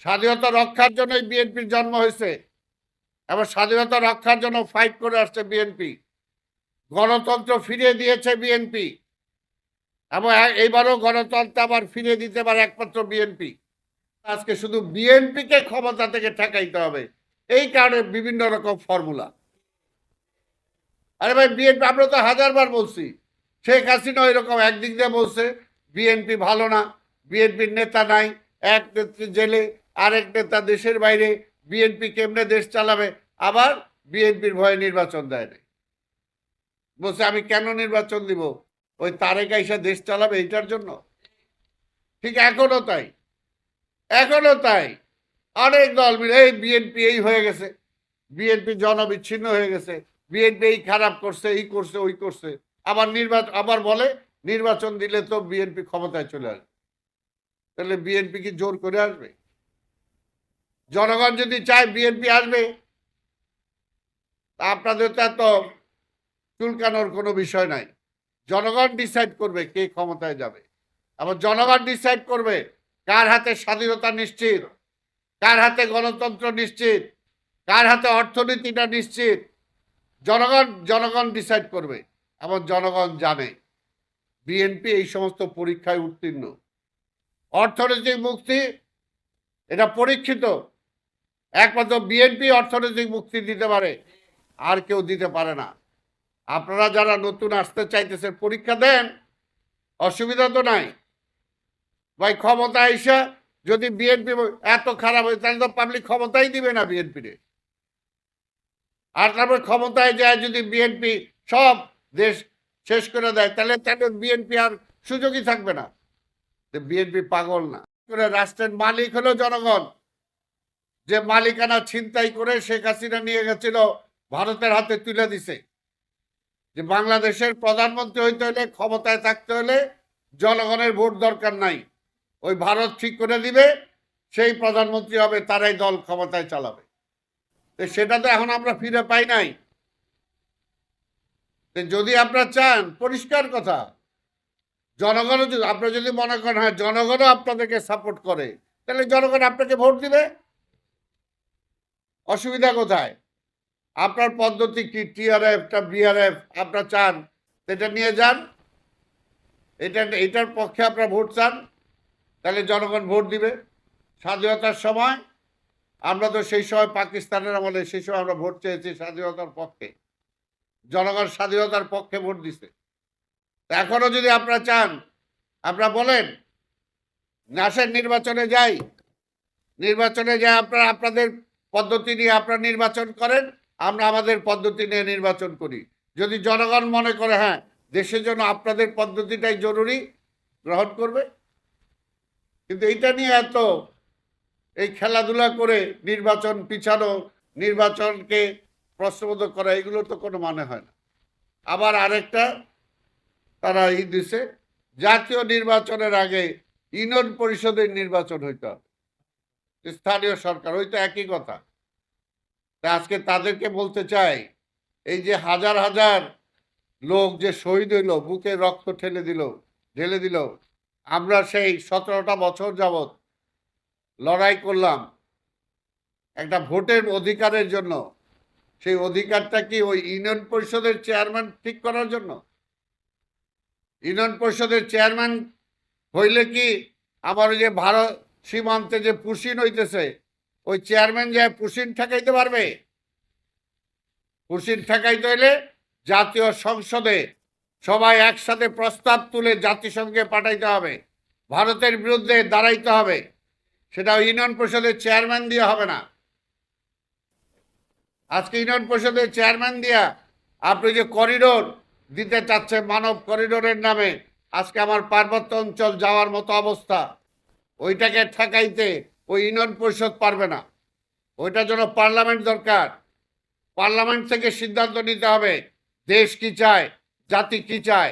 স্বাধীনতা রক্ষার জন্যই বিএনপির জন্ম হয়েছে এবং স্বাধীনতা রক্ষার জন্য ফাইট করে আসছে বিএনপি। গণতন্ত্র ফিরিয়ে দিয়েছে বিএনপি এবং এইবারও গণতন্ত্র আবার ফিরিয়ে দিতে পারে একমাত্র বিএনপি। আজকে শুধু বিএনপিকে ক্ষমতা থেকে ঠেকাইতে হবে, এই কারণে বিভিন্ন রকম ফর্মুলা। আরে ভাই, বিএনপি আমরা তো হাজারবার বলছি, শেখ হাসিনা এরকম একদিক দিয়ে বলছে বিএনপি ভালো না, বিএনপির নেতা নাই, এক নেত্রী জেলে, আরেক নেতা দেশের বাইরে, বিএনপি কেমনে দেশ চালাবে। আবার বিএনপির ভয়ে নির্বাচন দেয় নাই, বলছে আমি কেন নির্বাচন দিব, ওই তারেক আইসা দেশ চালাবে এইটার জন্য। ঠিক এখনো তাই, এখনো তাই। অনেক দল মিলে এই বিএনপি এই হয়ে গেছে, বিএনপি জনবিচ্ছিন্ন হয়ে গেছে, বিএনপি এই খারাপ করছে, এই করছে, ওই করছে। আবার বলে নির্বাচন দিলে তো বিএনপি ক্ষমতায় চলে আসবে। তাহলে বিএনপি কি জোর করে আসবে? জনগণ যদি চায় বিএনপি আসবে, আপনাদের তো এত চুলকানোর কোনো বিষয় নাই। জনগণ ডিসাইড করবে কে ক্ষমতায় যাবে, আবার জনগণ ডিসাইড করবে কার হাতে স্বাধীনতা নিশ্চিত, কার হাতে গণতন্ত্র নিশ্চিত, কার হাতে অর্থনীতিটা নিশ্চিত। জনগণ ডিসাইড করবে এবং জনগণ জানে বিএনপি এই সমস্ত পরীক্ষায় উত্তীর্ণ। অর্থনৈতিক মুক্তি এটা পরীক্ষিত, একমাত্র বিএনপি অর্থনৈতিক মুক্তি দিতে পারে, আর কেউ দিতে পারে না। আপনারা যারা নতুন আসতে চাইতেছেন পরীক্ষা দেন, অসুবিধা তো নাই ভাই। ক্ষমতা এসে যদি বিএনপি এত খারাপ হয় তাহলে তো পাবলিক ক্ষমতাই দিবে না বিএনপিরে। আর তারপর ক্ষমতায় যায় যদি বিএনপি সব দেশ শেষ করে দেয়, তাহলে বিএনপি আর সুযোগই থাকবে না। বিএনপি পাগল না, রাষ্ট্রের মালিক হলো জনগণ। যে মালিকানা ছিনতাই করে শেখ হাসিনা নিয়ে গেছিল, ভারতের হাতে তুলে দিছে। যে বাংলাদেশের প্রধানমন্ত্রী হইতে হলে, ক্ষমতায় থাকতে হলে জনগণের ভোট দরকার নাই, ওই ভারত ঠিক করে দিবে, সেই প্রধানমন্ত্রী হবে, তারাই দল ক্ষমতায় চালাবে। সেটা তো এখন আমরা ফিরে পাই নাই। যদি আপনারা চান, পরিষ্কার কথা, জনগণও আপনারা যদি মনে করেন হ্যাঁ জনগণও আপনাদেরকে সাপোর্ট করে, তাহলে জনগণ আপনাকে ভোট দিবে। অসুবিধা কোথায়? আপনার পদ্ধতি কি, টিআরএফটা বিআরএফ আপনারা চান, এটা নিয়ে যান, এটার পক্ষে আপনারা ভোট চান, তাহলে জনগণ ভোট দিবে। স্বাধীনতার সময় আমরা তো সেই সময় পাকিস্তানের আমলে, সেই সময় আমরা ভোট চেয়েছি স্বাধীনতার পক্ষে, জনগণ স্বাধীনতার পক্ষে ভোট দিছে। এখনো যদি আপনারা চান, আপনারা বলেন আসেন নির্বাচনে যাই, নির্বাচনে যাই, আপনারা আপনাদের পদ্ধতি নিয়ে আপনারা নির্বাচন করেন, আমরা আমাদের পদ্ধতি নিয়ে নির্বাচন করি। যদি জনগণ মনে করে হ্যাঁ দেশের জন্য আপনাদের পদ্ধতিটাই জরুরি, গ্রহণ করবে। কিন্তু এইটা নিয়ে এত এই খেলাধুলা করে নির্বাচন পিছানো, নির্বাচনকে প্রশ্নবোধক করা, এগুলো তো কোনো মানে হয় না। আবার আরেকটা তারা দিছে, জাতীয় নির্বাচনের আগে ইউনিয়ন পরিষদের নির্বাচন হইতে হবে, স্থানীয় সরকার, ওই তো একই কথা। তা আজকে তাদেরকে বলতে চাই, এই যে হাজার হাজার লোক যে শহীদ হইল, বুকে রক্ত ঢেলে দিল, আমরা সেই 17টা বছর যাবৎ লড়াই করলাম একটা ভোটের অধিকারের জন্য। সেই অধিকারটা কি ওই ইউনিয়ন পরিষদের চেয়ারম্যান ঠিক করার জন্য? ইউনিয়ন পরিষদের চেয়ারম্যান হইলে কি আমার ওই যে ভারত সীমান্তে যে পুশিন হইতেছে, ওই চেয়ারম্যান যে পুশিন ঠেকাইতে পারবে? পুশিন ঠেকাইতে হইলে জাতীয় সংসদে সবাই একসাথে প্রস্তাব তুলে জাতিসংঘে পাঠাইতে হবে, ভারতের বিরুদ্ধে দাঁড়াইতে হবে। সেটা ইউনিয়ন পরিষদের চেয়ারম্যান দিয়ে হবে না। আজকে ইউনিয়ন পরিষদের চেয়ারম্যান দিয়া আপনি যে করিডোর দিতে চাচ্ছে, মানব করিডোরের নামে, আজকে আমার পার্বত্য অঞ্চল যাওয়ার মতো অবস্থা, ওইটাকে ঠেকাইতে ওই ইউনিয়ন পরিষদ পারবে না। ওইটার জন্য পার্লামেন্ট দরকার। পার্লামেন্ট থেকে সিদ্ধান্ত নিতে হবে দেশ কি চায়, জাতি কি চায়।